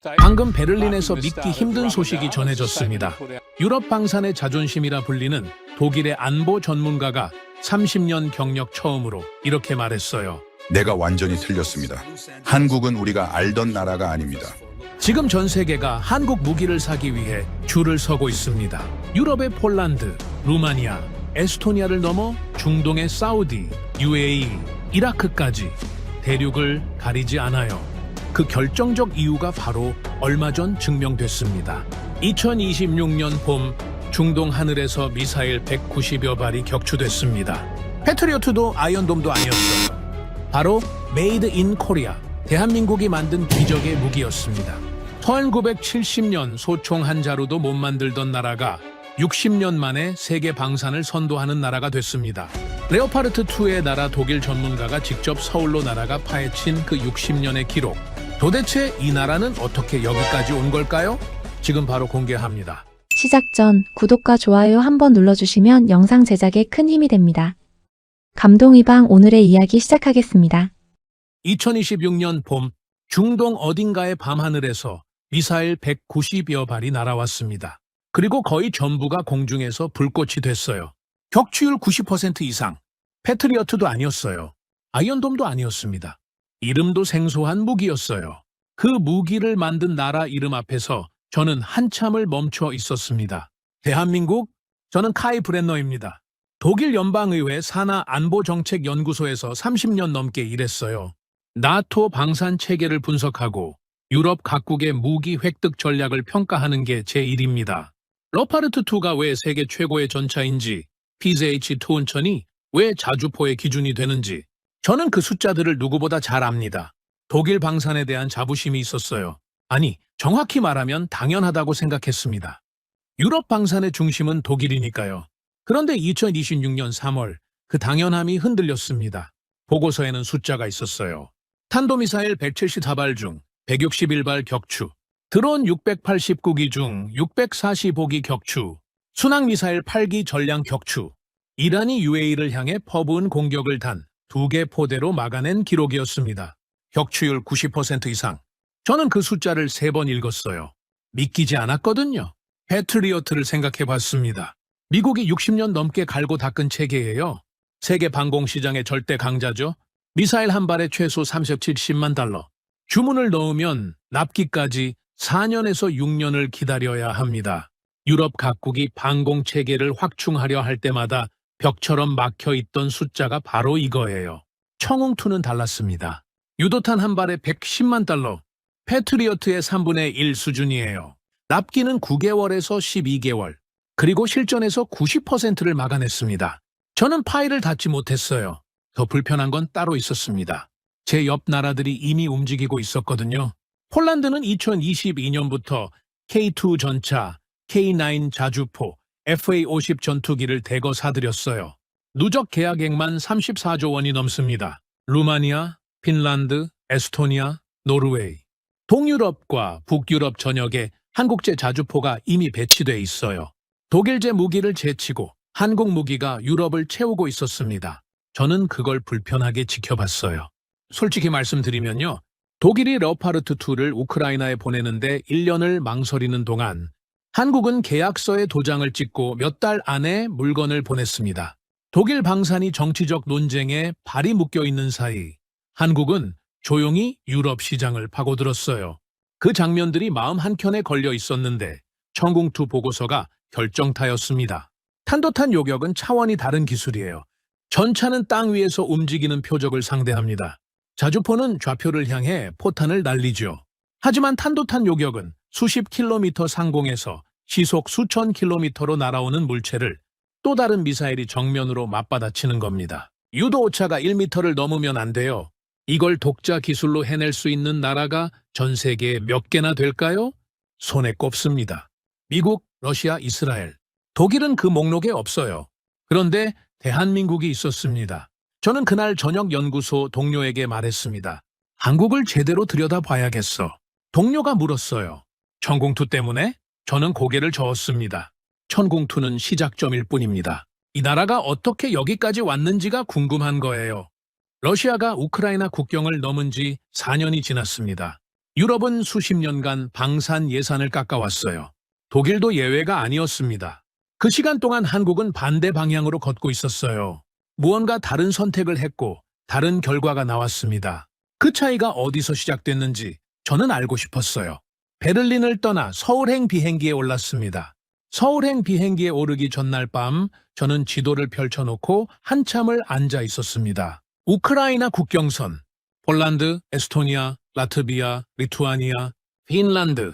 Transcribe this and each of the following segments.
방금 베를린에서 믿기 힘든 소식이 전해졌습니다. 유럽 방산의 자존심이라 불리는 독일의 안보 전문가가 30년 경력 처음으로 이렇게 말했어요. 내가 완전히 틀렸습니다. 한국은 우리가 알던 나라가 아닙니다. 지금 전 세계가 한국 무기를 사기 위해 줄을 서고 있습니다. 유럽의 폴란드, 루마니아, 에스토니아를 넘어 중동의 사우디, UAE, 이라크까지 대륙을 가리지 않아요. 그 결정적 이유가 바로 얼마 전 증명됐습니다. 2026년 봄 중동 하늘에서 미사일 190여 발이 격추됐습니다. 패트리어트도 아이언돔도 아니었어요. 바로 메이드 인 코리아, 대한민국이 만든 기적의 무기였습니다. 1970년 소총 한 자루도 못 만들던 나라가 60년 만에 세계 방산을 선도하는 나라가 됐습니다. 레오파르트2의 나라 독일 전문가가 직접 서울로 날아가 파헤친 그 60년의 기록. 도대체 이 나라는 어떻게 여기까지 온 걸까요? 지금 바로 공개합니다. 시작 전 구독과 좋아요 한번 눌러주시면 영상 제작에 큰 힘이 됩니다. 감동이방 오늘의 이야기 시작하겠습니다. 2026년 봄 중동 어딘가의 밤하늘에서 미사일 190여 발이 날아왔습니다. 그리고 거의 전부가 공중에서 불꽃이 됐어요. 격추율 90% 이상. 패트리어트도 아니었어요. 아이언돔도 아니었습니다. 이름도 생소한 무기였어요. 그 무기를 만든 나라 이름 앞에서 저는 한참을 멈춰 있었습니다. 대한민국? 저는 카이 브렌너입니다. 독일 연방의회 산하안보정책연구소에서 30년 넘게 일했어요. 나토 방산 체계를 분석하고 유럽 각국의 무기 획득 전략을 평가하는 게 제 일입니다. 러파르트2가 왜 세계 최고의 전차인지, PZH-2 운천이 왜 자주포의 기준이 되는지, 저는 그 숫자들을 누구보다 잘 압니다. 독일 방산에 대한 자부심이 있었어요. 아니, 정확히 말하면 당연하다고 생각했습니다. 유럽 방산의 중심은 독일이니까요. 그런데 2026년 3월 그 당연함이 흔들렸습니다. 보고서에는 숫자가 있었어요. 탄도미사일 174발 중 161발 격추, 드론 689기 중 645기 격추, 순항미사일 8기 전량 격추, 이란이 UAE를 향해 퍼부은 공격을 단 2개 포대로 막아낸 기록이었습니다. 격추율 90% 이상. 저는 그 숫자를 3번 읽었어요. 믿기지 않았거든요. 패트리어트를 생각해봤습니다. 미국이 60년 넘게 갈고 닦은 체계예요. 세계 방공시장의 절대 강자죠. 미사일 한 발에 최소 370만 달러. 주문을 넣으면 납기까지 4년에서 6년을 기다려야 합니다. 유럽 각국이 방공체계를 확충하려 할 때마다 벽처럼 막혀있던 숫자가 바로 이거예요. 청웅2는 달랐습니다. 유도탄 한 발에 110만 달러. 패트리어트의 3분의 1 수준이에요. 납기는 9개월에서 12개월. 그리고 실전에서 90%를 막아냈습니다. 저는 파일을 닫지 못했어요. 더 불편한 건 따로 있었습니다. 제 옆 나라들이 이미 움직이고 있었거든요. 폴란드는 2022년부터 K2 전차, K9 자주포, FA-50 전투기를 대거 사들였어요. 누적 계약액만 34조 원이 넘습니다. 루마니아, 핀란드, 에스토니아, 노르웨이. 동유럽과 북유럽 전역에 한국제 자주포가 이미 배치돼 있어요. 독일제 무기를 제치고 한국 무기가 유럽을 채우고 있었습니다. 저는 그걸 불편하게 지켜봤어요. 솔직히 말씀드리면요. 독일이 레오파르트2를 우크라이나에 보내는데 1년을 망설이는 동안 한국은 계약서에 도장을 찍고 몇 달 안에 물건을 보냈습니다. 독일 방산이 정치적 논쟁에 발이 묶여 있는 사이 한국은 조용히 유럽 시장을 파고들었어요. 그 장면들이 마음 한켠에 걸려 있었는데 청궁2 보고서가 결정타였습니다. 탄도탄 요격은 차원이 다른 기술이에요. 전차는 땅 위에서 움직이는 표적을 상대합니다. 자주포는 좌표를 향해 포탄을 날리죠. 하지만 탄도탄 요격은 수십 킬로미터 상공에서 시속 수천 킬로미터로 날아오는 물체를 또 다른 미사일이 정면으로 맞받아치는 겁니다. 유도 오차가 1m를 넘으면 안 돼요. 이걸 독자 기술로 해낼 수 있는 나라가 전 세계에 몇 개나 될까요? 손에 꼽습니다. 미국, 러시아, 이스라엘. 독일은 그 목록에 없어요. 그런데 대한민국이 있었습니다. 저는 그날 저녁 연구소 동료에게 말했습니다. 한국을 제대로 들여다봐야겠어. 동료가 물었어요. 천궁2 때문에? 저는 고개를 저었습니다. 천궁2는 시작점일 뿐입니다. 이 나라가 어떻게 여기까지 왔는지가 궁금한 거예요. 러시아가 우크라이나 국경을 넘은 지 4년이 지났습니다. 유럽은 수십 년간 방산 예산을 깎아왔어요. 독일도 예외가 아니었습니다. 그 시간 동안 한국은 반대 방향으로 걷고 있었어요. 무언가 다른 선택을 했고 다른 결과가 나왔습니다. 그 차이가 어디서 시작됐는지 저는 알고 싶었어요. 베를린을 떠나 서울행 비행기에 올랐습니다. 서울행 비행기에 오르기 전날 밤 저는 지도를 펼쳐놓고 한참을 앉아 있었습니다. 우크라이나 국경선, 폴란드, 에스토니아, 라트비아, 리투아니아, 핀란드,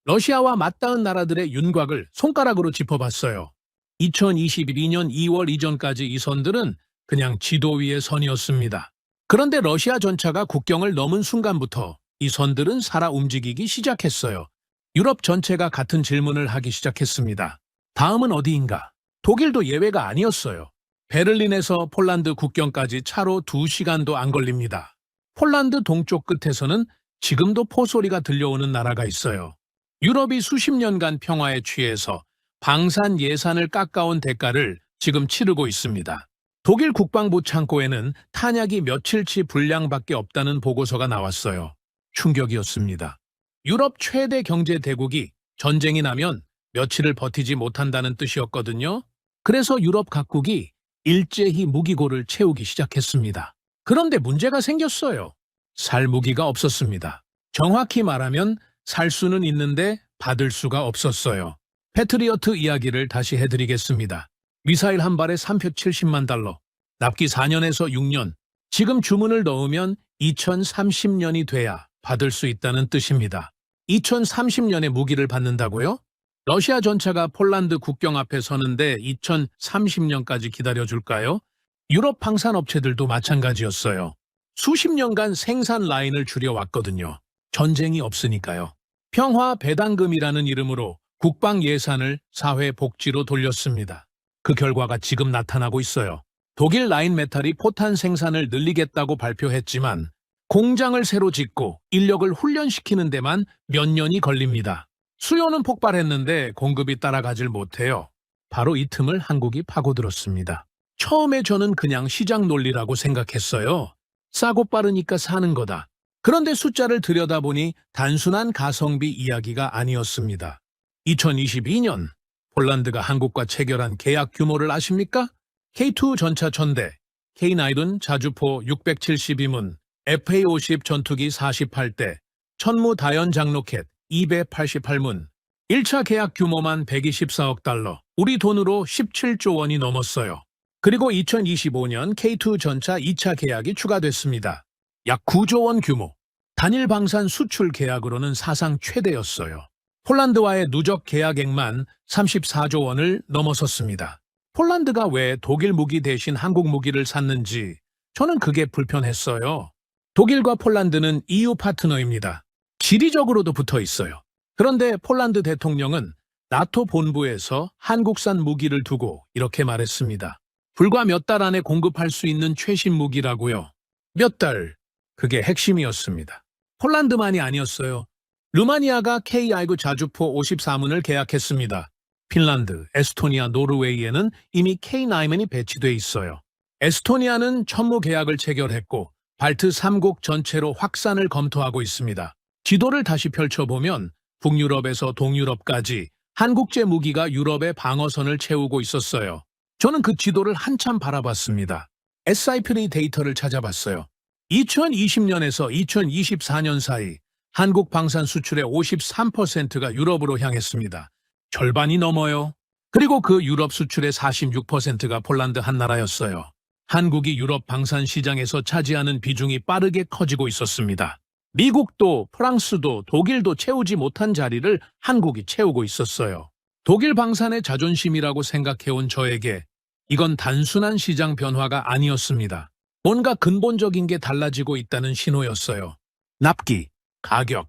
러시아와 맞닿은 나라들의 윤곽을 손가락으로 짚어봤어요. 2022년 2월 이전까지 이 선들은 그냥 지도 위의 선이었습니다. 그런데 러시아 전차가 국경을 넘은 순간부터 이 선들은 살아 움직이기 시작했어요. 유럽 전체가 같은 질문을 하기 시작했습니다. 다음은 어디인가? 독일도 예외가 아니었어요. 베를린에서 폴란드 국경까지 차로 2시간도 안 걸립니다. 폴란드 동쪽 끝에서는 지금도 포소리가 들려오는 나라가 있어요. 유럽이 수십 년간 평화에 취해서 방산 예산을 깎아온 대가를 지금 치르고 있습니다. 독일 국방부 창고에는 탄약이 며칠치 분량밖에 없다는 보고서가 나왔어요. 충격이었습니다. 유럽 최대 경제 대국이 전쟁이 나면 며칠을 버티지 못한다는 뜻이었거든요. 그래서 유럽 각국이 일제히 무기고를 채우기 시작했습니다. 그런데 문제가 생겼어요. 살 무기가 없었습니다. 정확히 말하면 살 수는 있는데 받을 수가 없었어요. 패트리어트 이야기를 다시 해드리겠습니다. 미사일 한 발에 370만 달러, 납기 4년에서 6년, 지금 주문을 넣으면 2030년이 돼야 받을 수 있다는 뜻입니다. 2030년에 무기를 받는다고요? 러시아 전차가 폴란드 국경 앞에 서는데 2030년까지 기다려줄까요? 유럽 방산업체들도 마찬가지였어요. 수십 년간 생산 라인을 줄여왔거든요. 전쟁이 없으니까요. 평화 배당금이라는 이름으로 국방 예산을 사회 복지로 돌렸습니다. 그 결과가 지금 나타나고 있어요. 독일 라인메탈이 포탄 생산을 늘리겠다고 발표했지만 공장을 새로 짓고 인력을 훈련시키는 데만 몇 년이 걸립니다. 수요는 폭발했는데 공급이 따라가질 못해요. 바로 이 틈을 한국이 파고들었습니다. 처음에 저는 그냥 시장 논리라고 생각했어요. 싸고 빠르니까 사는 거다. 그런데 숫자를 들여다보니 단순한 가성비 이야기가 아니었습니다. 2022년 폴란드가 한국과 체결한 계약 규모를 아십니까? K2 전차 1000대, K9 자주포 672문, FA-50 전투기 48대, 천무 다연 장로켓 288문, 1차 계약 규모만 124억 달러, 우리 돈으로 17조 원이 넘었어요. 그리고 2025년 K2 전차 2차 계약이 추가됐습니다. 약 9조 원 규모. 단일 방산 수출 계약으로는 사상 최대였어요. 폴란드와의 누적 계약액만 34조 원을 넘어섰습니다. 폴란드가 왜 독일 무기 대신 한국 무기를 샀는지 저는 그게 불편했어요. 독일과 폴란드는 EU 파트너입니다. 지리적으로도 붙어 있어요. 그런데 폴란드 대통령은 나토 본부에서 한국산 무기를 두고 이렇게 말했습니다. 불과 몇 달 안에 공급할 수 있는 최신 무기라고요. 몇 달. 그게 핵심이었습니다. 폴란드만이 아니었어요. 루마니아가 K9 자주포 54문을 계약했습니다. 핀란드, 에스토니아, 노르웨이에는 이미 K9이 배치돼 있어요. 에스토니아는 천무 계약을 체결했고 발트 3국 전체로 확산을 검토하고 있습니다. 지도를 다시 펼쳐보면 북유럽에서 동유럽까지 한국제 무기가 유럽의 방어선을 채우고 있었어요. 저는 그 지도를 한참 바라봤습니다. SIP리 데이터를 찾아봤어요. 2020년에서 2024년 사이 한국 방산 수출의 53%가 유럽으로 향했습니다. 절반이 넘어요. 그리고 그 유럽 수출의 46%가 폴란드 한 나라였어요. 한국이 유럽 방산 시장에서 차지하는 비중이 빠르게 커지고 있었습니다. 미국도 프랑스도 독일도 채우지 못한 자리를 한국이 채우고 있었어요. 독일 방산의 자존심이라고 생각해온 저에게 이건 단순한 시장 변화가 아니었습니다. 뭔가 근본적인 게 달라지고 있다는 신호였어요. 납기, 가격,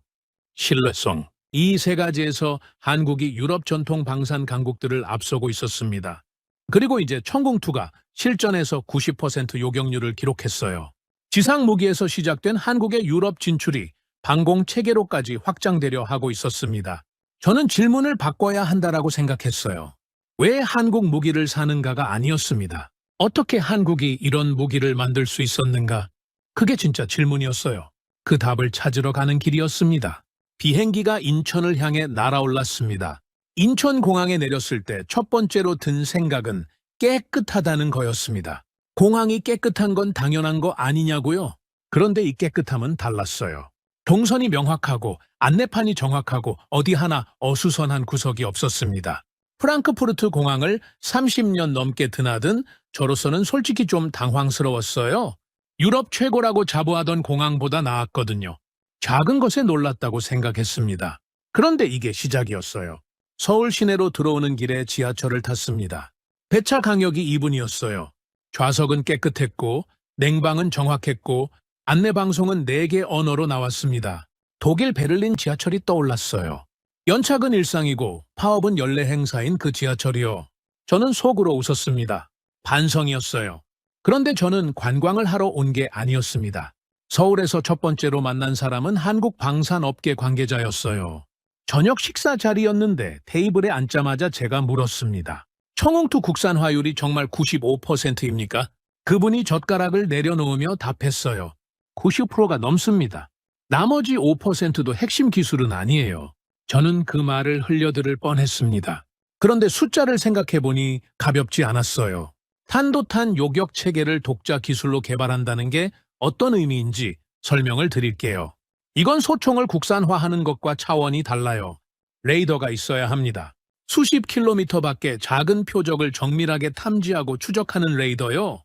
신뢰성. 이 세 가지에서 한국이 유럽 전통 방산 강국들을 앞서고 있었습니다. 그리고 이제 천공투가 실전에서 90% 요격률을 기록했어요. 지상 무기에서 시작된 한국의 유럽 진출이 방공 체계로까지 확장되려 하고 있었습니다. 저는 질문을 바꿔야 한다라고 생각했어요. 왜 한국 무기를 사는가가 아니었습니다. 어떻게 한국이 이런 무기를 만들 수 있었는가? 그게 진짜 질문이었어요. 그 답을 찾으러 가는 길이었습니다. 비행기가 인천을 향해 날아올랐습니다. 인천공항에 내렸을 때 첫 번째로 든 생각은 깨끗하다는 거였습니다. 공항이 깨끗한 건 당연한 거 아니냐고요? 그런데 이 깨끗함은 달랐어요. 동선이 명확하고 안내판이 정확하고 어디 하나 어수선한 구석이 없었습니다. 프랑크푸르트 공항을 30년 넘게 드나든 저로서는 솔직히 좀 당황스러웠어요. 유럽 최고라고 자부하던 공항보다 나았거든요. 작은 것에 놀랐다고 생각했습니다. 그런데 이게 시작이었어요. 서울 시내로 들어오는 길에 지하철을 탔습니다. 배차 간격이 2분이었어요. 좌석은 깨끗했고 냉방은 정확했고 안내방송은 4개 언어로 나왔습니다. 독일 베를린 지하철이 떠올랐어요. 연착은 일상이고 파업은 연례 행사인 그 지하철이요. 저는 속으로 웃었습니다. 반성이었어요. 그런데 저는 관광을 하러 온 게 아니었습니다. 서울에서 첫 번째로 만난 사람은 한국 방산업계 관계자였어요. 저녁 식사 자리였는데 테이블에 앉자마자 제가 물었습니다. 청홍투 국산 화율이 정말 95%입니까? 그분이 젓가락을 내려놓으며 답했어요. 90%가 넘습니다. 나머지 5%도 핵심 기술은 아니에요. 저는 그 말을 흘려들을 뻔했습니다. 그런데 숫자를 생각해보니 가볍지 않았어요. 탄도탄 요격 체계를 독자 기술로 개발한다는 게 어떤 의미인지 설명을 드릴게요. 이건 소총을 국산화하는 것과 차원이 달라요. 레이더가 있어야 합니다. 수십 킬로미터 밖에 작은 표적을 정밀하게 탐지하고 추적하는 레이더요.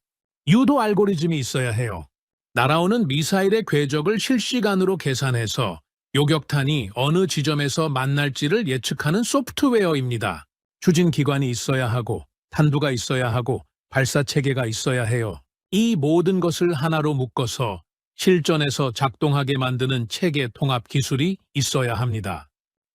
유도 알고리즘이 있어야 해요. 날아오는 미사일의 궤적을 실시간으로 계산해서 요격탄이 어느 지점에서 만날지를 예측하는 소프트웨어입니다. 추진기관이 있어야 하고 탄두가 있어야 하고 발사체계가 있어야 해요. 이 모든 것을 하나로 묶어서 실전에서 작동하게 만드는 체계 통합 기술이 있어야 합니다.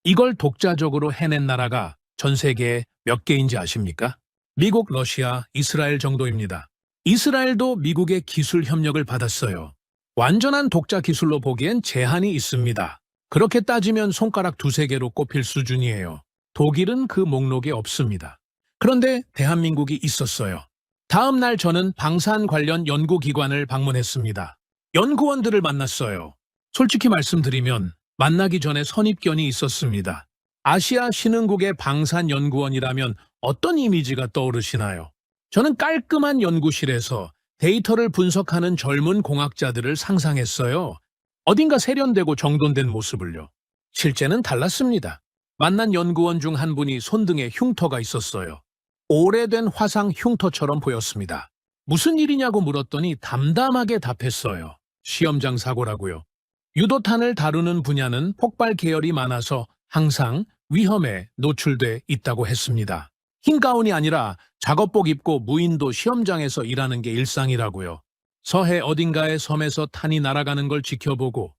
이걸 독자적으로 해낸 나라가 전 세계에 몇 개인지 아십니까? 미국, 러시아, 이스라엘 정도입니다. 이스라엘도 미국의 기술 협력을 받았어요. 완전한 독자 기술로 보기엔 제한이 있습니다. 그렇게 따지면 손가락 2-3개로 꼽힐 수준이에요. 독일은 그 목록에 없습니다. 그런데 대한민국이 있었어요. 다음 날 저는 방산 관련 연구기관을 방문했습니다. 연구원들을 만났어요. 솔직히 말씀드리면 만나기 전에 선입견이 있었습니다. 아시아 신흥국의 방산연구원이라면 어떤 이미지가 떠오르시나요? 저는 깔끔한 연구실에서 데이터를 분석하는 젊은 공학자들을 상상했어요. 어딘가 세련되고 정돈된 모습을요. 실제는 달랐습니다. 만난 연구원 중 한 분이 손등에 흉터가 있었어요. 오래된 화상 흉터처럼 보였습니다. 무슨 일이냐고 물었더니 담담하게 답했어요. 시험장 사고라고요. 유도탄을 다루는 분야는 폭발 계열이 많아서 항상 위험에 노출돼 있다고 했습니다. 흰 가운이 아니라 작업복 입고 무인도 시험장에서 일하는 게 일상이라고요. 서해 어딘가의 섬에서 탄이 날아가는 걸 지켜보고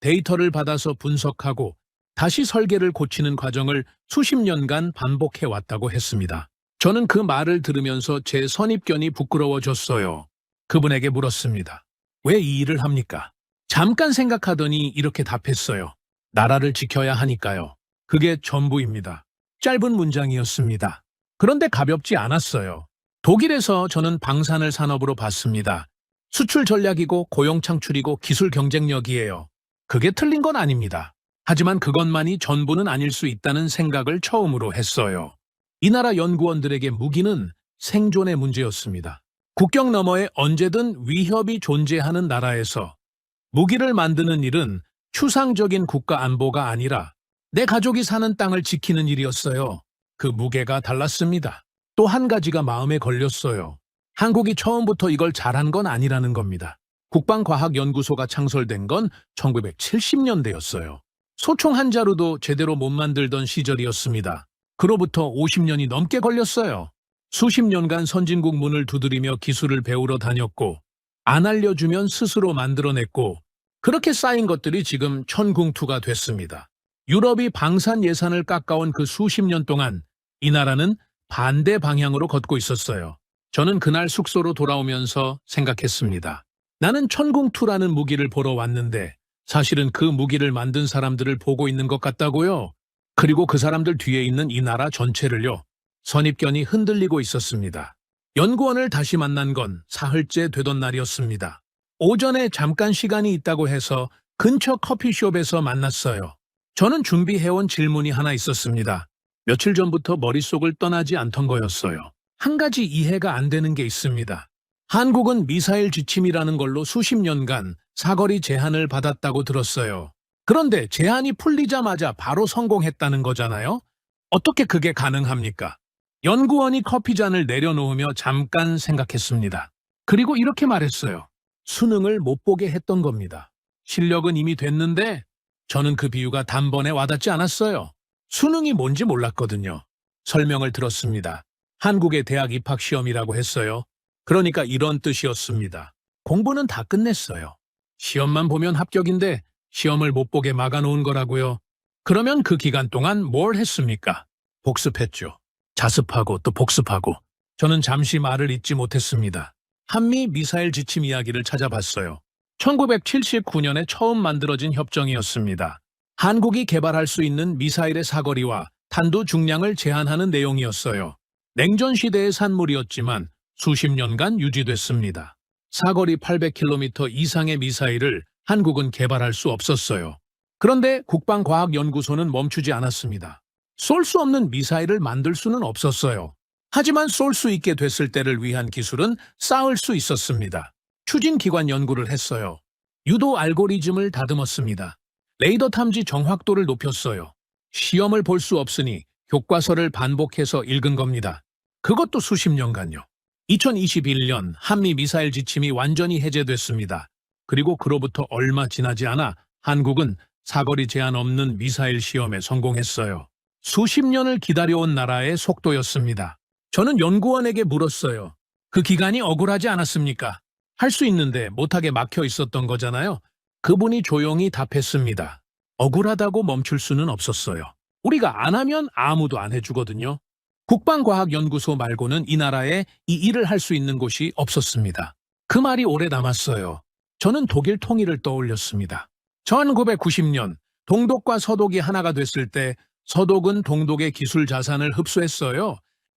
데이터를 받아서 분석하고 다시 설계를 고치는 과정을 수십 년간 반복해왔다고 했습니다. 저는 그 말을 들으면서 제 선입견이 부끄러워졌어요. 그분에게 물었습니다. 왜 이 일을 합니까? 잠깐 생각하더니 이렇게 답했어요. 나라를 지켜야 하니까요. 그게 전부입니다. 짧은 문장이었습니다. 그런데 가볍지 않았어요. 독일에서 저는 방산을 산업으로 봤습니다. 수출 전략이고 고용 창출이고 기술 경쟁력이에요. 그게 틀린 건 아닙니다. 하지만 그것만이 전부는 아닐 수 있다는 생각을 처음으로 했어요. 이 나라 연구원들에게 무기는 생존의 문제였습니다. 국경 너머에 언제든 위협이 존재하는 나라에서 무기를 만드는 일은 추상적인 국가 안보가 아니라 내 가족이 사는 땅을 지키는 일이었어요. 그 무게가 달랐습니다. 또 한 가지가 마음에 걸렸어요. 한국이 처음부터 이걸 잘한 건 아니라는 겁니다. 국방과학연구소가 창설된 건 1970년대였어요. 소총 한 자루도 제대로 못 만들던 시절이었습니다. 그로부터 50년이 넘게 걸렸어요. 수십 년간 선진국 문을 두드리며 기술을 배우러 다녔고 안 알려주면 스스로 만들어냈고 그렇게 쌓인 것들이 지금 천궁투가 됐습니다. 유럽이 방산 예산을 깎아온 그 수십 년 동안 이 나라는 반대 방향으로 걷고 있었어요. 저는 그날 숙소로 돌아오면서 생각했습니다. 나는 천궁투라는 무기를 보러 왔는데 사실은 그 무기를 만든 사람들을 보고 있는 것 같다고요. 그리고 그 사람들 뒤에 있는 이 나라 전체를요. 선입견이 흔들리고 있었습니다. 연구원을 다시 만난 건 사흘째 되던 날이었습니다. 오전에 잠깐 시간이 있다고 해서 근처 커피숍에서 만났어요. 저는 준비해온 질문이 하나 있었습니다. 며칠 전부터 머릿속을 떠나지 않던 거였어요. 한 가지 이해가 안 되는 게 있습니다. 한국은 미사일 지침이라는 걸로 수십 년간 사거리 제한을 받았다고 들었어요. 그런데 제한이 풀리자마자 바로 성공했다는 거잖아요? 어떻게 그게 가능합니까? 연구원이 커피잔을 내려놓으며 잠깐 생각했습니다. 그리고 이렇게 말했어요. 수능을 못 보게 했던 겁니다. 실력은 이미 됐는데 저는 그 비유가 단번에 와닿지 않았어요. 수능이 뭔지 몰랐거든요. 설명을 들었습니다. 한국의 대학 입학 시험이라고 했어요. 그러니까 이런 뜻이었습니다. 공부는 다 끝냈어요. 시험만 보면 합격인데 시험을 못 보게 막아놓은 거라고요. 그러면 그 기간 동안 뭘 했습니까? 복습했죠. 자습하고 또 복습하고. 저는 잠시 말을 잇지 못했습니다. 한미 미사일 지침 이야기를 찾아봤어요. 1979년에 처음 만들어진 협정이었습니다. 한국이 개발할 수 있는 미사일의 사거리와 탄두 중량을 제한하는 내용이었어요. 냉전 시대의 산물이었지만 수십 년간 유지됐습니다. 사거리 800km 이상의 미사일을 한국은 개발할 수 없었어요. 그런데 국방과학연구소는 멈추지 않았습니다. 쏠 수 없는 미사일을 만들 수는 없었어요. 하지만 쏠 수 있게 됐을 때를 위한 기술은 쌓을 수 있었습니다. 추진기관 연구를 했어요. 유도 알고리즘을 다듬었습니다. 레이더 탐지 정확도를 높였어요. 시험을 볼 수 없으니 교과서를 반복해서 읽은 겁니다. 그것도 수십 년간요. 2021년 한미 미사일 지침이 완전히 해제됐습니다. 그리고 그로부터 얼마 지나지 않아 한국은 사거리 제한 없는 미사일 시험에 성공했어요. 수십 년을 기다려온 나라의 속도였습니다. 저는 연구원에게 물었어요. 그 기간이 억울하지 않았습니까? 할 수 있는데 못하게 막혀 있었던 거잖아요. 그분이 조용히 답했습니다. 억울하다고 멈출 수는 없었어요. 우리가 안 하면 아무도 안 해주거든요. 국방과학연구소 말고는 이 나라에 이 일을 할 수 있는 곳이 없었습니다. 그 말이 오래 남았어요. 저는 독일 통일을 떠올렸습니다. 1990년 동독과 서독이 하나가 됐을 때 서독은 동독의 기술 자산을 흡수했어요.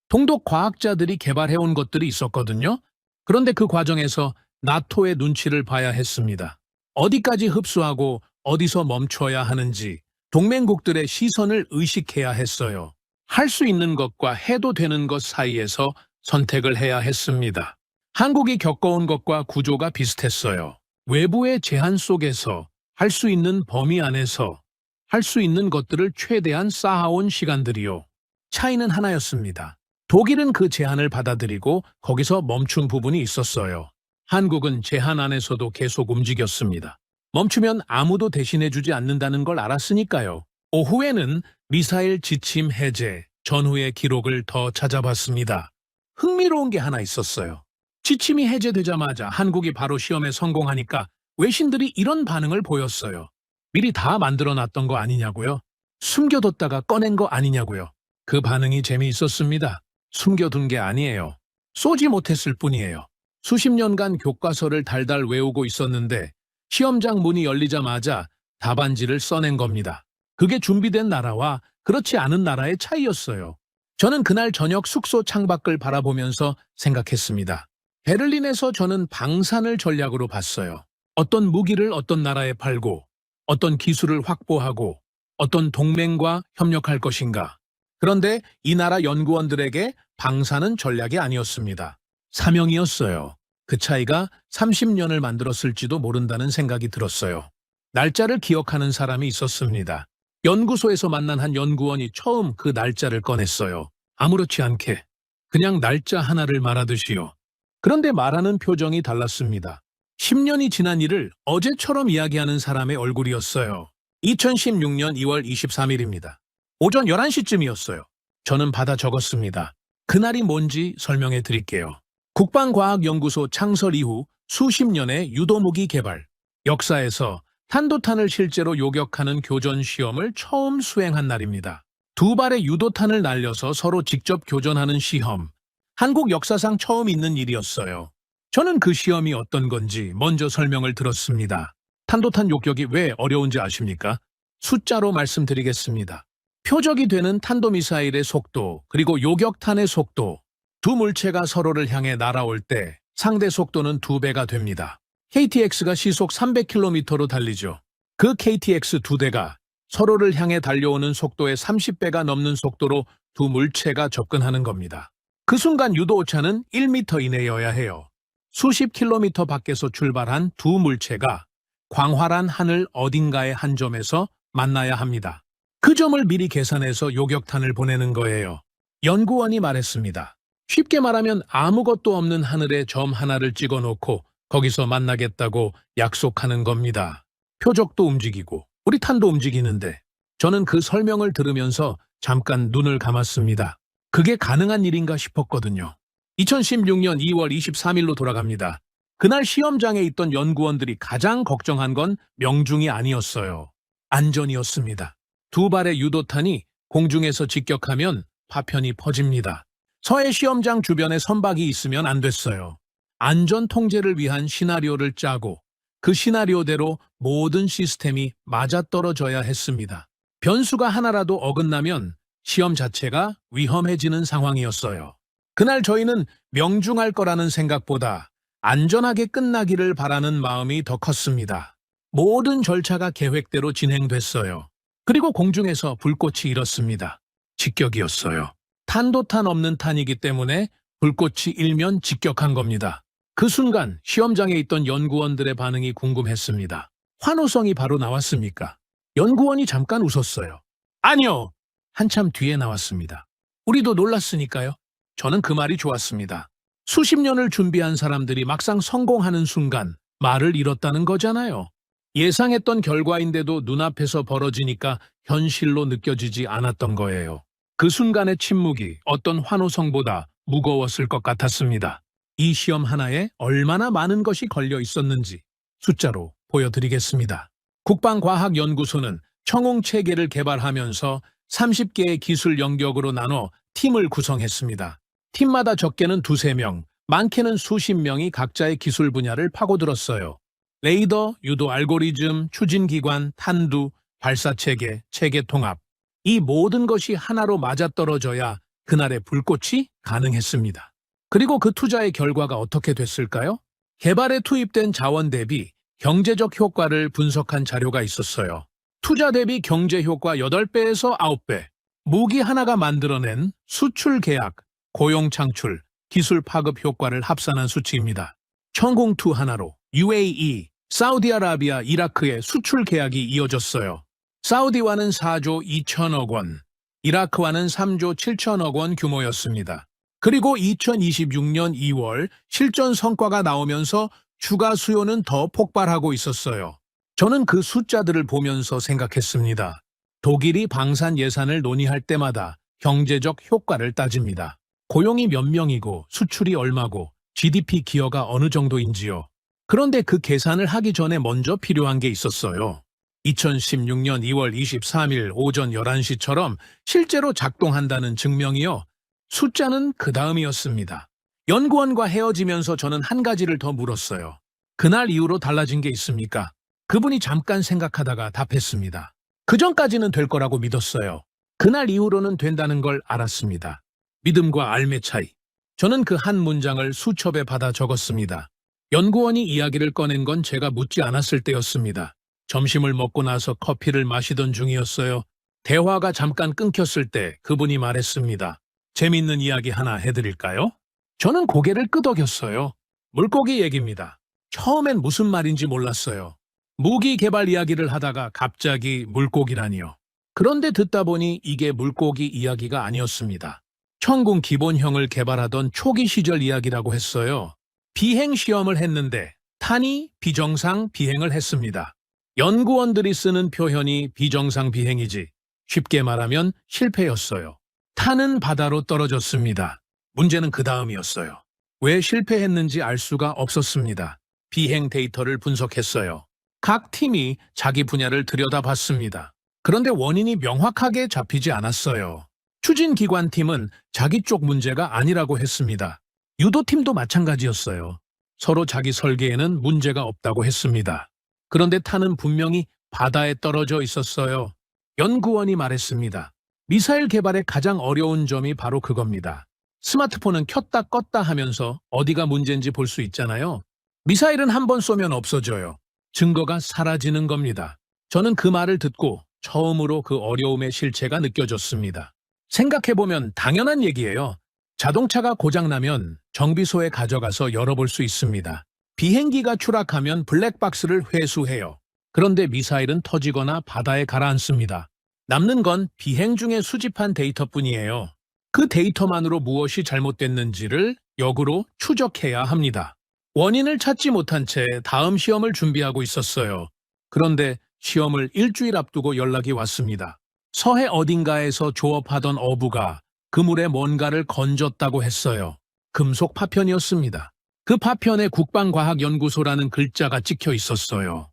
동독 과학자들이 개발해온 것들이 있었거든요. 그런데 그 과정에서 나토의 눈치를 봐야 했습니다. 어디까지 흡수하고 어디서 멈춰야 하는지 동맹국들의 시선을 의식해야 했어요. 할 수 있는 것과 해도 되는 것 사이에서 선택을 해야 했습니다. 한국이 겪어온 것과 구조가 비슷했어요. 외부의 제한 속에서 할 수 있는 범위 안에서 할 수 있는 것들을 최대한 쌓아온 시간들이요. 차이는 하나였습니다. 독일은 그 제한을 받아들이고 거기서 멈춘 부분이 있었어요. 한국은 제한 안에서도 계속 움직였습니다. 멈추면 아무도 대신해주지 않는다는 걸 알았으니까요. 오후에는 미사일 지침 해제 전후의 기록을 더 찾아봤습니다. 흥미로운 게 하나 있었어요. 지침이 해제되자마자 한국이 바로 시험에 성공하니까 외신들이 이런 반응을 보였어요. 미리 다 만들어놨던 거 아니냐고요? 숨겨뒀다가 꺼낸 거 아니냐고요? 그 반응이 재미있었습니다. 숨겨둔 게 아니에요. 쏘지 못했을 뿐이에요. 수십 년간 교과서를 달달 외우고 있었는데 시험장 문이 열리자마자 답안지를 써낸 겁니다. 그게 준비된 나라와 그렇지 않은 나라의 차이였어요. 저는 그날 저녁 숙소 창밖을 바라보면서 생각했습니다. 베를린에서 저는 방산을 전략으로 봤어요. 어떤 무기를 어떤 나라에 팔고 어떤 기술을 확보하고 어떤 동맹과 협력할 것인가. 그런데 이 나라 연구원들에게 방산은 전략이 아니었습니다. 사명이었어요. 그 차이가 30년을 만들었을지도 모른다는 생각이 들었어요. 날짜를 기억하는 사람이 있었습니다. 연구소에서 만난 한 연구원이 처음 그 날짜를 꺼냈어요. 아무렇지 않게 그냥 날짜 하나를 말하듯이요. 그런데 말하는 표정이 달랐습니다. 10년이 지난 일을 어제처럼 이야기하는 사람의 얼굴이었어요. 2016년 2월 23일입니다. 오전 11시쯤이었어요. 저는 받아 적었습니다. 그날이 뭔지 설명해 드릴게요. 국방과학연구소 창설 이후 수십 년의 유도무기 개발, 역사에서 탄도탄을 실제로 요격하는 교전 시험을 처음 수행한 날입니다. 두 발의 유도탄을 날려서 서로 직접 교전하는 시험. 한국 역사상 처음 있는 일이었어요. 저는 그 시험이 어떤 건지 먼저 설명을 들었습니다. 탄도탄 요격이 왜 어려운지 아십니까? 숫자로 말씀드리겠습니다. 표적이 되는 탄도미사일의 속도, 그리고 요격탄의 속도, 두 물체가 서로를 향해 날아올 때 상대 속도는 2배가 됩니다. KTX가 시속 300km로 달리죠. 그 KTX 두 대가 서로를 향해 달려오는 속도의 30배가 넘는 속도로 두 물체가 접근하는 겁니다. 그 순간 유도 오차는 1m 이내여야 해요. 수십 킬로미터 밖에서 출발한 두 물체가 광활한 하늘 어딘가의 한 점에서 만나야 합니다. 그 점을 미리 계산해서 요격탄을 보내는 거예요. 연구원이 말했습니다. 쉽게 말하면 아무것도 없는 하늘에 점 하나를 찍어놓고 거기서 만나겠다고 약속하는 겁니다. 표적도 움직이고 우리 탄도 움직이는데 저는 그 설명을 들으면서 잠깐 눈을 감았습니다. 그게 가능한 일인가 싶었거든요. 2016년 2월 23일로 돌아갑니다. 그날 시험장에 있던 연구원들이 가장 걱정한 건 명중이 아니었어요. 안전이었습니다. 두 발의 유도탄이 공중에서 직격하면 파편이 퍼집니다. 서해 시험장 주변에 선박이 있으면 안 됐어요. 안전 통제를 위한 시나리오를 짜고 그 시나리오대로 모든 시스템이 맞아떨어져야 했습니다. 변수가 하나라도 어긋나면 시험 자체가 위험해지는 상황이었어요. 그날 저희는 명중할 거라는 생각보다 안전하게 끝나기를 바라는 마음이 더 컸습니다. 모든 절차가 계획대로 진행됐어요. 그리고 공중에서 불꽃이 일었습니다. 직격이었어요. 탄도탄 없는 탄이기 때문에 불꽃이 일면 직격한 겁니다. 그 순간 시험장에 있던 연구원들의 반응이 궁금했습니다. 환호성이 바로 나왔습니까? 연구원이 잠깐 웃었어요. 아니요! 한참 뒤에 나왔습니다. 우리도 놀랐으니까요. 저는 그 말이 좋았습니다. 수십 년을 준비한 사람들이 막상 성공하는 순간 말을 잃었다는 거잖아요. 예상했던 결과인데도 눈앞에서 벌어지니까 현실로 느껴지지 않았던 거예요. 그 순간의 침묵이 어떤 환호성보다 무거웠을 것 같았습니다. 이 시험 하나에 얼마나 많은 것이 걸려 있었는지 숫자로 보여드리겠습니다. 국방과학연구소는 청웅체계를 개발하면서 30개의 기술 영역으로 나눠 팀을 구성했습니다. 팀마다 적게는 두세 명, 많게는 수십 명이 각자의 기술 분야를 파고들었어요. 레이더, 유도 알고리즘, 추진기관, 탄두, 발사체계, 체계 통합. 이 모든 것이 하나로 맞아떨어져야 그날의 불꽃이 가능했습니다. 그리고 그 투자의 결과가 어떻게 됐을까요? 개발에 투입된 자원 대비 경제적 효과를 분석한 자료가 있었어요. 투자 대비 경제 효과 8배에서 9배. 무기 하나가 만들어낸 수출 계약, 고용 창출, 기술 파급 효과를 합산한 수치입니다. 천공2 하나로 UAE, 사우디아라비아, 이라크의 수출 계약이 이어졌어요. 사우디와는 4조 2천억 원, 이라크와는 3조 7천억 원 규모였습니다. 그리고 2026년 2월 실전 성과가 나오면서 추가 수요는 더 폭발하고 있었어요. 저는 그 숫자들을 보면서 생각했습니다. 독일이 방산 예산을 논의할 때마다 경제적 효과를 따집니다. 고용이 몇 명이고 수출이 얼마고 GDP 기여가 어느 정도인지요. 그런데 그 계산을 하기 전에 먼저 필요한 게 있었어요. 2016년 2월 23일 오전 11시처럼 실제로 작동한다는 증명이요. 숫자는 그 다음이었습니다. 연구원과 헤어지면서 저는 한 가지를 더 물었어요. 그날 이후로 달라진 게 있습니까? 그분이 잠깐 생각하다가 답했습니다. 그전까지는 될 거라고 믿었어요. 그날 이후로는 된다는 걸 알았습니다. 믿음과 알매 차이. 저는 그 한 문장을 수첩에 받아 적었습니다. 연구원이 이야기를 꺼낸 건 제가 묻지 않았을 때였습니다. 점심을 먹고 나서 커피를 마시던 중이었어요. 대화가 잠깐 끊겼을 때 그분이 말했습니다. 재밌는 이야기 하나 해드릴까요? 저는 고개를 끄덕였어요. 물고기 얘기입니다. 처음엔 무슨 말인지 몰랐어요. 무기 개발 이야기를 하다가 갑자기 물고기라니요. 그런데 듣다 보니 이게 물고기 이야기가 아니었습니다. 천궁 기본형을 개발하던 초기 시절 이야기라고 했어요. 비행 시험을 했는데 탄이 비정상 비행을 했습니다. 연구원들이 쓰는 표현이 비정상 비행이지 쉽게 말하면 실패였어요. 탄은 바다로 떨어졌습니다. 문제는 그 다음이었어요. 왜 실패했는지 알 수가 없었습니다. 비행 데이터를 분석했어요. 각 팀이 자기 분야를 들여다봤습니다. 그런데 원인이 명확하게 잡히지 않았어요. 추진기관팀은 자기 쪽 문제가 아니라고 했습니다. 유도팀도 마찬가지였어요. 서로 자기 설계에는 문제가 없다고 했습니다. 그런데 탄은 분명히 바다에 떨어져 있었어요. 연구원이 말했습니다. 미사일 개발의 가장 어려운 점이 바로 그겁니다. 스마트폰은 켰다 껐다 하면서 어디가 문제인지 볼 수 있잖아요. 미사일은 한 번 쏘면 없어져요. 증거가 사라지는 겁니다. 저는 그 말을 듣고 처음으로 그 어려움의 실체가 느껴졌습니다. 생각해보면 당연한 얘기예요. 자동차가 고장나면 정비소에 가져가서 열어볼 수 있습니다. 비행기가 추락하면 블랙박스를 회수해요. 그런데 미사일은 터지거나 바다에 가라앉습니다. 남는 건 비행 중에 수집한 데이터뿐이에요. 그 데이터만으로 무엇이 잘못됐는지를 역으로 추적해야 합니다. 원인을 찾지 못한 채 다음 시험을 준비하고 있었어요. 그런데 시험을 일주일 앞두고 연락이 왔습니다. 서해 어딘가에서 조업하던 어부가 그물에 뭔가를 건졌다고 했어요. 금속 파편이었습니다. 그 파편에 국방과학연구소라는 글자가 찍혀 있었어요.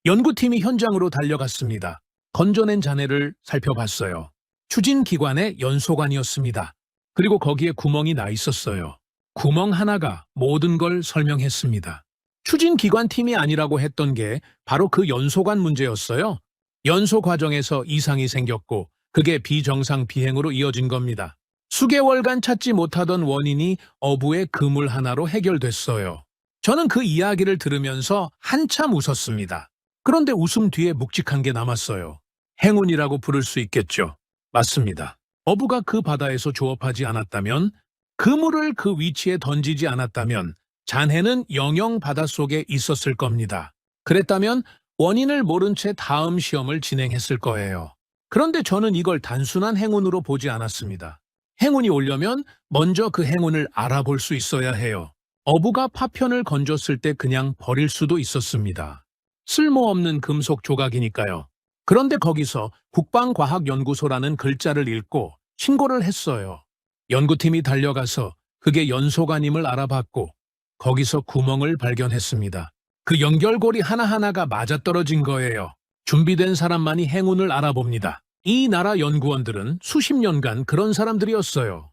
연구팀이 현장으로 달려갔습니다. 건져낸 잔해를 살펴봤어요. 추진기관의 연소관이었습니다. 그리고 거기에 구멍이 나 있었어요. 구멍 하나가 모든 걸 설명했습니다. 추진기관팀이 아니라고 했던 게 바로 그 연소관 문제였어요. 연소 과정에서 이상이 생겼고 그게 비정상 비행으로 이어진 겁니다. 수개월간 찾지 못하던 원인이 어부의 그물 하나로 해결됐어요. 저는 그 이야기를 들으면서 한참 웃었습니다. 그런데 웃음 뒤에 묵직한 게 남았어요. 행운이라고 부를 수 있겠죠. 맞습니다. 어부가 그 바다에서 조업하지 않았다면, 그물을 그 위치에 던지지 않았다면 잔해는 영영 바닷속에 있었을 겁니다. 그랬다면 원인을 모른 채 다음 시험을 진행했을 거예요. 그런데 저는 이걸 단순한 행운으로 보지 않았습니다. 행운이 오려면 먼저 그 행운을 알아볼 수 있어야 해요. 어부가 파편을 건졌을 때 그냥 버릴 수도 있었습니다. 쓸모없는 금속 조각이니까요. 그런데 거기서 국방과학연구소라는 글자를 읽고 신고를 했어요. 연구팀이 달려가서 그게 연소관임을 알아봤고 거기서 구멍을 발견했습니다. 그 연결고리 하나하나가 맞아떨어진 거예요. 준비된 사람만이 행운을 알아봅니다. 이 나라 연구원들은 수십 년간 그런 사람들이었어요.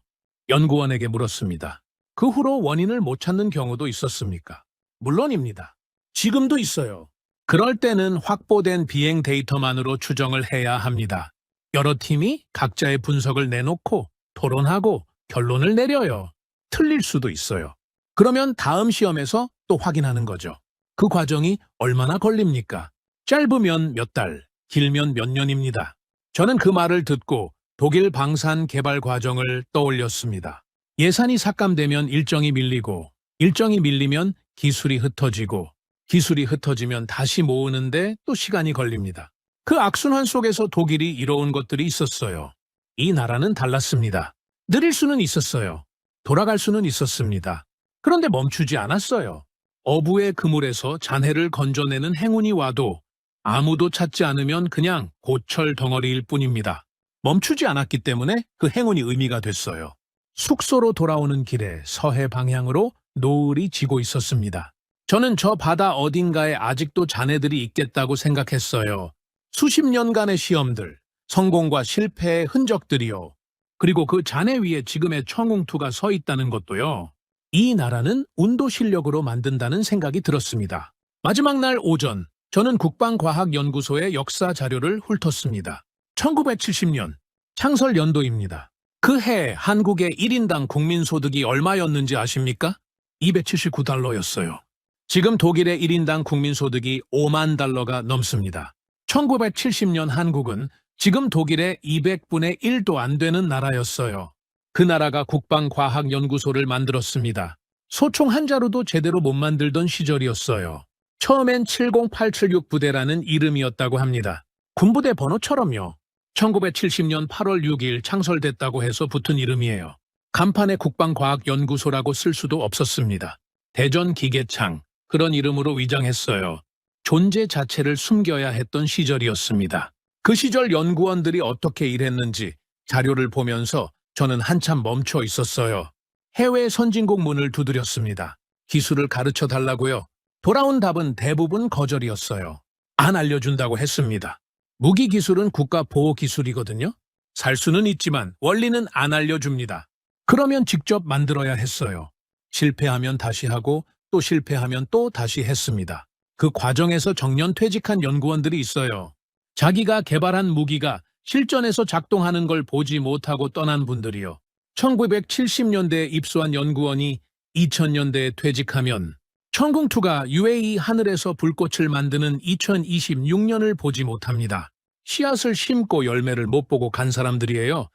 연구원에게 물었습니다. 그 후로 원인을 못 찾는 경우도 있었습니까? 물론입니다. 지금도 있어요. 그럴 때는 확보된 비행 데이터만으로 추정을 해야 합니다. 여러 팀이 각자의 분석을 내놓고 토론하고 결론을 내려요. 틀릴 수도 있어요. 그러면 다음 시험에서 또 확인하는 거죠. 그 과정이 얼마나 걸립니까? 짧으면 몇 달, 길면 몇 년입니다. 저는 그 말을 듣고 독일 방산 개발 과정을 떠올렸습니다. 예산이 삭감되면 일정이 밀리고, 일정이 밀리면 기술이 흩어지고, 기술이 흩어지면 다시 모으는데 또 시간이 걸립니다. 그 악순환 속에서 독일이 이뤄온 것들이 있었어요. 이 나라는 달랐습니다. 느릴 수는 있었어요. 돌아갈 수는 있었습니다. 그런데 멈추지 않았어요. 어부의 그물에서 잔해를 건져내는 행운이 와도 아무도 찾지 않으면 그냥 고철 덩어리일 뿐입니다. 멈추지 않았기 때문에 그 행운이 의미가 됐어요. 숙소로 돌아오는 길에 서해 방향으로 노을이 지고 있었습니다. 저는 저 바다 어딘가에 아직도 잔해들이 있겠다고 생각했어요. 수십 년간의 시험들, 성공과 실패의 흔적들이요. 그리고 그 잔해 위에 지금의 청웅투가 서 있다는 것도요. 이 나라는 운도 실력으로 만든다는 생각이 들었습니다. 마지막 날 오전, 저는 국방과학연구소의 역사 자료를 훑었습니다. 1970년, 창설 연도입니다. 그 해 한국의 1인당 국민소득이 얼마였는지 아십니까? 279달러였어요. 지금 독일의 1인당 국민소득이 5만 달러가 넘습니다. 1970년 한국은 지금 독일의 200분의 1도 안 되는 나라였어요. 그 나라가 국방과학연구소를 만들었습니다. 소총 한 자루도 제대로 못 만들던 시절이었어요. 처음엔 70876 부대라는 이름이었다고 합니다. 군부대 번호처럼요. 1970년 8월 6일 창설됐다고 해서 붙은 이름이에요. 간판에 국방과학연구소라고 쓸 수도 없었습니다. 대전기계창, 그런 이름으로 위장했어요. 존재 자체를 숨겨야 했던 시절이었습니다. 그 시절 연구원들이 어떻게 일했는지 자료를 보면서 저는 한참 멈춰 있었어요. 해외 선진국 문을 두드렸습니다. 기술을 가르쳐 달라고요. 돌아온 답은 대부분 거절이었어요. 안 알려준다고 했습니다. 무기 기술은 국가 보호 기술이거든요. 살 수는 있지만 원리는 안 알려줍니다. 그러면 직접 만들어야 했어요. 실패하면 다시 하고 또 실패하면 또 다시 했습니다. 그 과정에서 정년 퇴직한 연구원들이 있어요. 자기가 개발한 무기가 실전에서 작동하는 걸 보지 못하고 떠난 분들이요. 1970년대에 입소한 연구원이 2000년대에 퇴직하면 천궁2가 UAE 하늘에서 불꽃을 만드는 2026년을 보지 못합니다. 씨앗을 심고 열매를 못 보고 간 사람들이에요.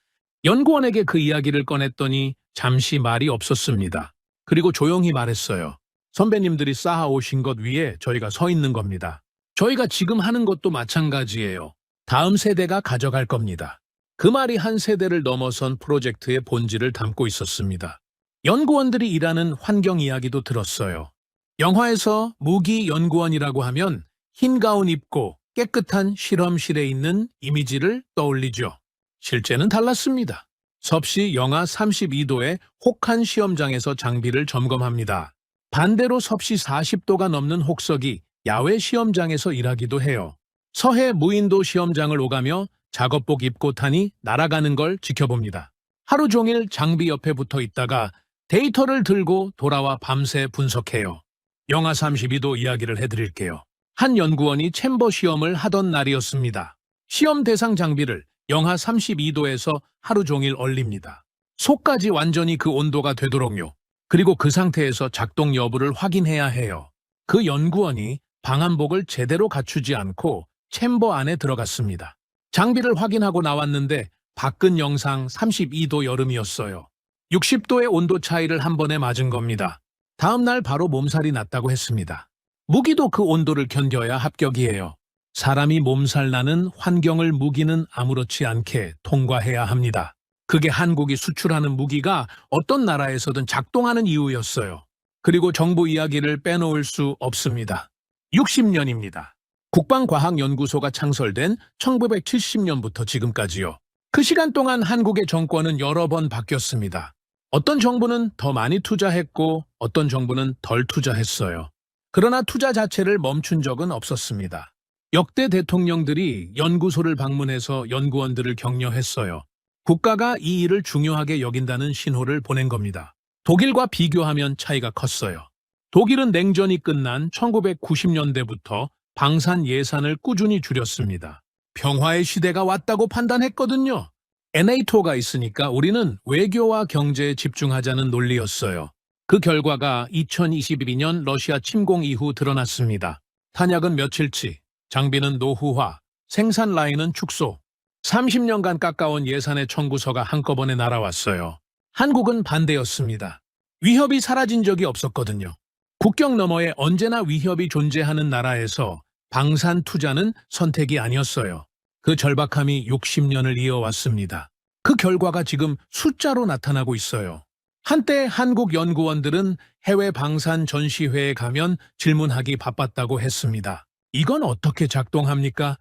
연구원에게 그 이야기를 꺼냈더니 잠시 말이 없었습니다. 그리고 조용히 말했어요. 선배님들이 쌓아오신 것 위에 저희가 서 있는 겁니다. 저희가 지금 하는 것도 마찬가지예요. 다음 세대가 가져갈 겁니다. 그 말이 한 세대를 넘어선 프로젝트의 본질을 담고 있었습니다. 연구원들이 일하는 환경 이야기도 들었어요. 영화에서 무기 연구원이라고 하면 흰 가운 입고 깨끗한 실험실에 있는 이미지를 떠올리죠. 실제는 달랐습니다. 섭씨 영하 32도의 혹한 시험장에서 장비를 점검합니다. 반대로 섭씨 40도가 넘는 혹석이 야외 시험장에서 일하기도 해요. 서해 무인도 시험장을 오가며 작업복 입고 타니 날아가는 걸 지켜봅니다. 하루 종일 장비 옆에 붙어 있다가 데이터를 들고 돌아와 밤새 분석해요. 영하 32도 이야기를 해드릴게요. 한 연구원이 챔버 시험을 하던 날이었습니다. 시험 대상 장비를 영하 32도에서 하루 종일 얼립니다. 속까지 완전히 그 온도가 되도록요. 그리고 그 상태에서 작동 여부를 확인해야 해요. 그 연구원이 방한복을 제대로 갖추지 않고 챔버 안에 들어갔습니다. 장비를 확인하고 나왔는데 밖은 영상 32도 여름이었어요. 60도의 온도 차이를 한 번에 맞은 겁니다. 다음 날 바로 몸살이 났다고 했습니다. 무기도 그 온도를 견뎌야 합격이에요. 사람이 몸살 나는 환경을 무기는 아무렇지 않게 통과해야 합니다. 그게 한국이 수출하는 무기가 어떤 나라에서든 작동하는 이유였어요. 그리고 정부 이야기를 빼놓을 수 없습니다. 60년입니다. 국방과학연구소가 창설된 1970년부터 지금까지요. 그 시간 동안 한국의 정권은 여러 번 바뀌었습니다. 어떤 정부는 더 많이 투자했고 어떤 정부는 덜 투자했어요. 그러나 투자 자체를 멈춘 적은 없었습니다. 역대 대통령들이 연구소를 방문해서 연구원들을 격려했어요. 국가가 이 일을 중요하게 여긴다는 신호를 보낸 겁니다. 독일과 비교하면 차이가 컸어요. 독일은 냉전이 끝난 1990년대부터 방산 예산을 꾸준히 줄였습니다. 평화의 시대가 왔다고 판단했거든요. NATO가 있으니까 우리는 외교와 경제에 집중하자는 논리였어요. 그 결과가 2022년 러시아 침공 이후 드러났습니다. 탄약은 며칠치, 장비는 노후화, 생산 라인은 축소. 30년간 깎아온 예산의 청구서가 한꺼번에 날아왔어요. 한국은 반대였습니다. 위협이 사라진 적이 없었거든요. 국경 너머에 언제나 위협이 존재하는 나라에서 방산 투자는 선택이 아니었어요. 그 절박함이 60년을 이어왔습니다. 그 결과가 지금 숫자로 나타나고 있어요. 한때 한국 연구원들은 해외 방산 전시회에 가면 질문하기 바빴다고 했습니다. 이건 어떻게 작동합니까?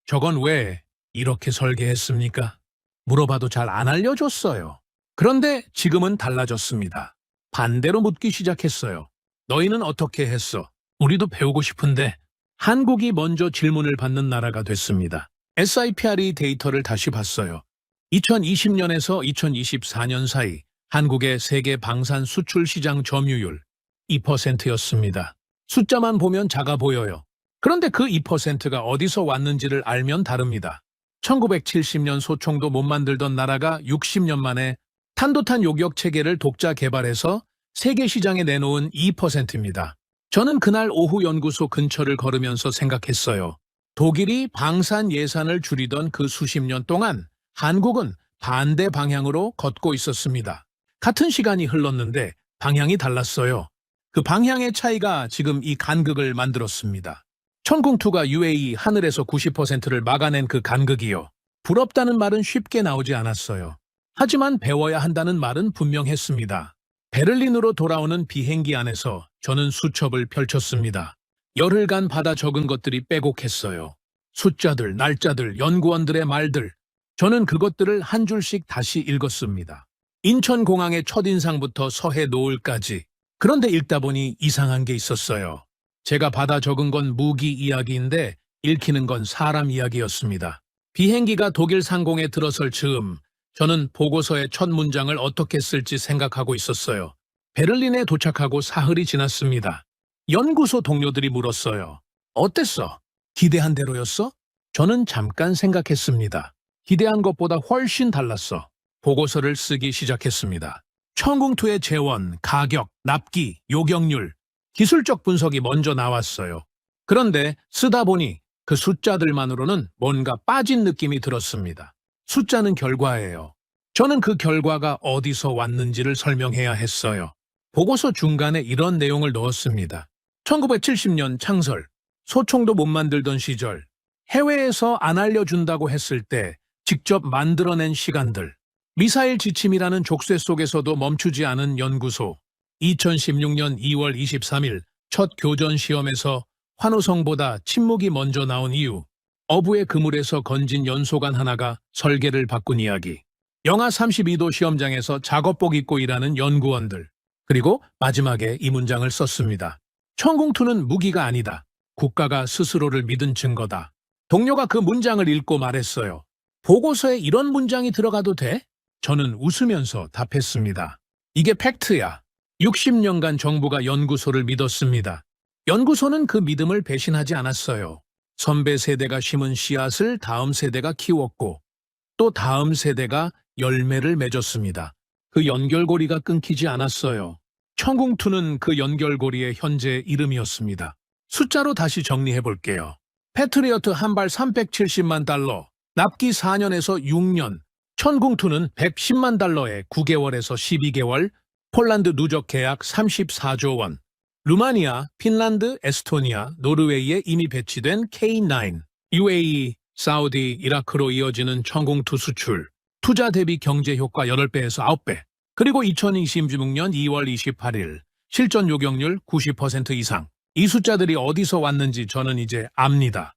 저건 왜 이렇게 설계했습니까? 물어봐도 잘 안 알려줬어요. 그런데 지금은 달라졌습니다. 반대로 묻기 시작했어요. 너희는 어떻게 했어? 우리도 배우고 싶은데. 한국이 먼저 질문을 받는 나라가 됐습니다. SIPRE 데이터를 다시 봤어요. 2020년에서 2024년 사이 한국의 세계 방산 수출 시장 점유율 2%였습니다. 숫자만 보면 작아 보여요. 그런데 그 2%가 어디서 왔는지를 알면 다릅니다. 1970년 소총도 못 만들던 나라가 60년 만에 탄도탄 요격 체계를 독자 개발해서 세계 시장에 내놓은 2%입니다. 저는 그날 오후 연구소 근처를 걸으면서 생각했어요. 독일이 방산 예산을 줄이던 그 수십 년 동안 한국은 반대 방향으로 걷고 있었습니다. 같은 시간이 흘렀는데 방향이 달랐어요. 그 방향의 차이가 지금 이 간극을 만들었습니다. 천궁2가 UAE 하늘에서 90%를 막아낸 그 간극이요. 부럽다는 말은 쉽게 나오지 않았어요. 하지만 배워야 한다는 말은 분명했습니다. 베를린으로 돌아오는 비행기 안에서 저는 수첩을 펼쳤습니다. 열흘간 받아 적은 것들이 빼곡했어요. 숫자들, 날짜들, 연구원들의 말들. 저는 그것들을 한 줄씩 다시 읽었습니다. 인천공항의 첫인상부터 서해 노을까지. 그런데 읽다 보니 이상한 게 있었어요. 제가 받아 적은 건 무기 이야기인데 읽히는 건 사람 이야기였습니다. 비행기가 독일 상공에 들어설 즈음 저는 보고서의 첫 문장을 어떻게 쓸지 생각하고 있었어요. 베를린에 도착하고 사흘이 지났습니다. 연구소 동료들이 물었어요. 어땠어? 기대한 대로였어? 저는 잠깐 생각했습니다. 기대한 것보다 훨씬 달랐어. 보고서를 쓰기 시작했습니다. 천궁2의 재원, 가격, 납기, 요격률. 기술적 분석이 먼저 나왔어요. 그런데 쓰다 보니 그 숫자들만으로는 뭔가 빠진 느낌이 들었습니다. 숫자는 결과예요. 저는 그 결과가 어디서 왔는지를 설명해야 했어요. 보고서 중간에 이런 내용을 넣었습니다. 1970년 창설, 소총도 못 만들던 시절, 해외에서 안 알려준다고 했을 때 직접 만들어낸 시간들, 미사일 지침이라는 족쇄 속에서도 멈추지 않은 연구소, 2016년 2월 23일 첫 교전 시험에서 환호성보다 침묵이 먼저 나온 이유, 어부의 그물에서 건진 연소관 하나가 설계를 바꾼 이야기, 영하 32도 시험장에서 작업복 입고 일하는 연구원들, 그리고 마지막에 이 문장을 썼습니다. 천공투는 무기가 아니다. 국가가 스스로를 믿은 증거다. 동료가 그 문장을 읽고 말했어요. 보고서에 이런 문장이 들어가도 돼? 저는 웃으면서 답했습니다. 이게 팩트야. 60년간 정부가 연구소를 믿었습니다. 연구소는 그 믿음을 배신하지 않았어요. 선배 세대가 심은 씨앗을 다음 세대가 키웠고 또 다음 세대가 열매를 맺었습니다. 그 연결고리가 끊기지 않았어요. 천궁2는 그 연결고리의 현재 이름이었습니다. 숫자로 다시 정리해 볼게요. 패트리어트 한 발 370만 달러, 납기 4년에서 6년, 천궁2는 110만 달러에 9개월에서 12개월, 폴란드 누적 계약 34조 원, 루마니아, 핀란드, 에스토니아, 노르웨이에 이미 배치된 K9, UAE, 사우디, 이라크로 이어지는 천궁2 수출, 투자 대비 경제 효과 8배에서 9배, 그리고 2026년 2월 28일 실전 요격률 90% 이상. 이 숫자들이 어디서 왔는지 저는 이제 압니다.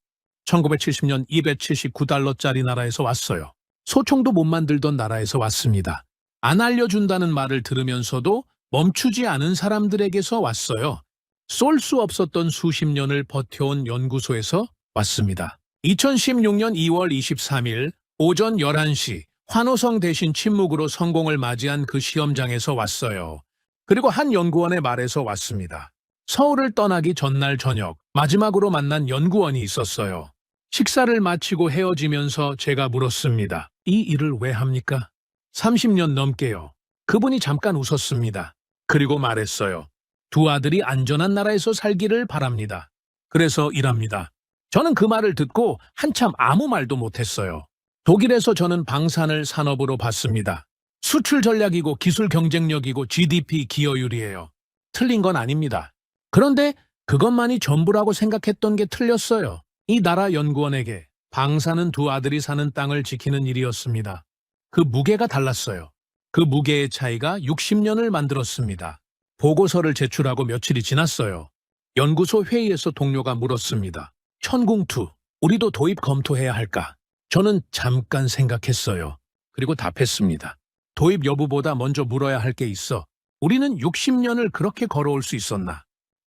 1970년 279달러짜리 나라에서 왔어요. 소총도 못 만들던 나라에서 왔습니다. 안 알려준다는 말을 들으면서도 멈추지 않은 사람들에게서 왔어요. 쏠 수 없었던 수십 년을 버텨온 연구소에서 왔습니다. 2016년 2월 23일 오전 11시 환호성 대신 침묵으로 성공을 맞이한 그 시험장에서 왔어요. 그리고 한 연구원의 말에서 왔습니다. 서울을 떠나기 전날 저녁 마지막으로 만난 연구원이 있었어요. 식사를 마치고 헤어지면서 제가 물었습니다. 이 일을 왜 합니까? 30년 넘게요. 그분이 잠깐 웃었습니다. 그리고 말했어요. 두 아들이 안전한 나라에서 살기를 바랍니다. 그래서 일합니다. 저는 그 말을 듣고 한참 아무 말도 못했어요. 독일에서 저는 방산을 산업으로 봤습니다. 수출 전략이고 기술 경쟁력이고 GDP 기여율이에요. 틀린 건 아닙니다. 그런데 그것만이 전부라고 생각했던 게 틀렸어요. 이 나라 연구원에게 방산은 두 아들이 사는 땅을 지키는 일이었습니다. 그 무게가 달랐어요. 그 무게의 차이가 60년을 만들었습니다. 보고서를 제출하고 며칠이 지났어요. 연구소 회의에서 동료가 물었습니다. 천궁2, 우리도 도입 검토해야 할까? 저는 잠깐 생각했어요. 그리고 답했습니다. 도입 여부보다 먼저 물어야 할 게 있어. 우리는 60년을 그렇게 걸어올 수 있었나?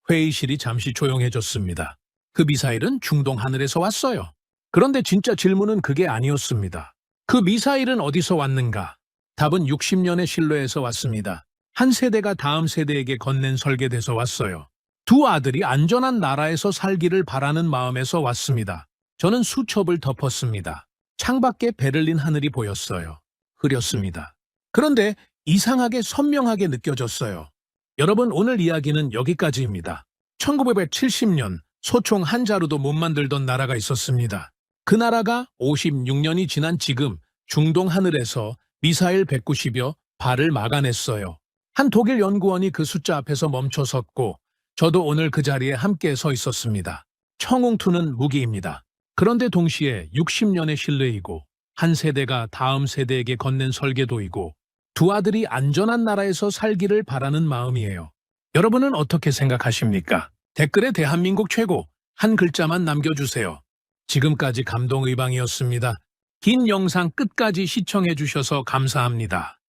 회의실이 잠시 조용해졌습니다. 그 미사일은 중동 하늘에서 왔어요. 그런데 진짜 질문은 그게 아니었습니다. 그 미사일은 어디서 왔는가? 답은 60년의 신뢰에서 왔습니다. 한 세대가 다음 세대에게 건넨 설계돼서 왔어요. 두 아들이 안전한 나라에서 살기를 바라는 마음에서 왔습니다. 저는 수첩을 덮었습니다. 창밖에 베를린 하늘이 보였어요. 흐렸습니다. 그런데 이상하게 선명하게 느껴졌어요. 여러분, 오늘 이야기는 여기까지입니다. 1970년 소총 한 자루도 못 만들던 나라가 있었습니다. 그 나라가 56년이 지난 지금 중동 하늘에서 미사일 190여 발을 막아냈어요. 한 독일 연구원이 그 숫자 앞에서 멈춰 섰고 저도 오늘 그 자리에 함께 서 있었습니다. 천궁2는 무기입니다. 그런데 동시에 60년의 신뢰이고 한 세대가 다음 세대에게 건넨 설계도이고 두 아들이 안전한 나라에서 살기를 바라는 마음이에요. 여러분은 어떻게 생각하십니까? 댓글에 대한민국 최고 한 글자만 남겨주세요. 지금까지 감동의방이었습니다. 긴 영상 끝까지 시청해 주셔서 감사합니다.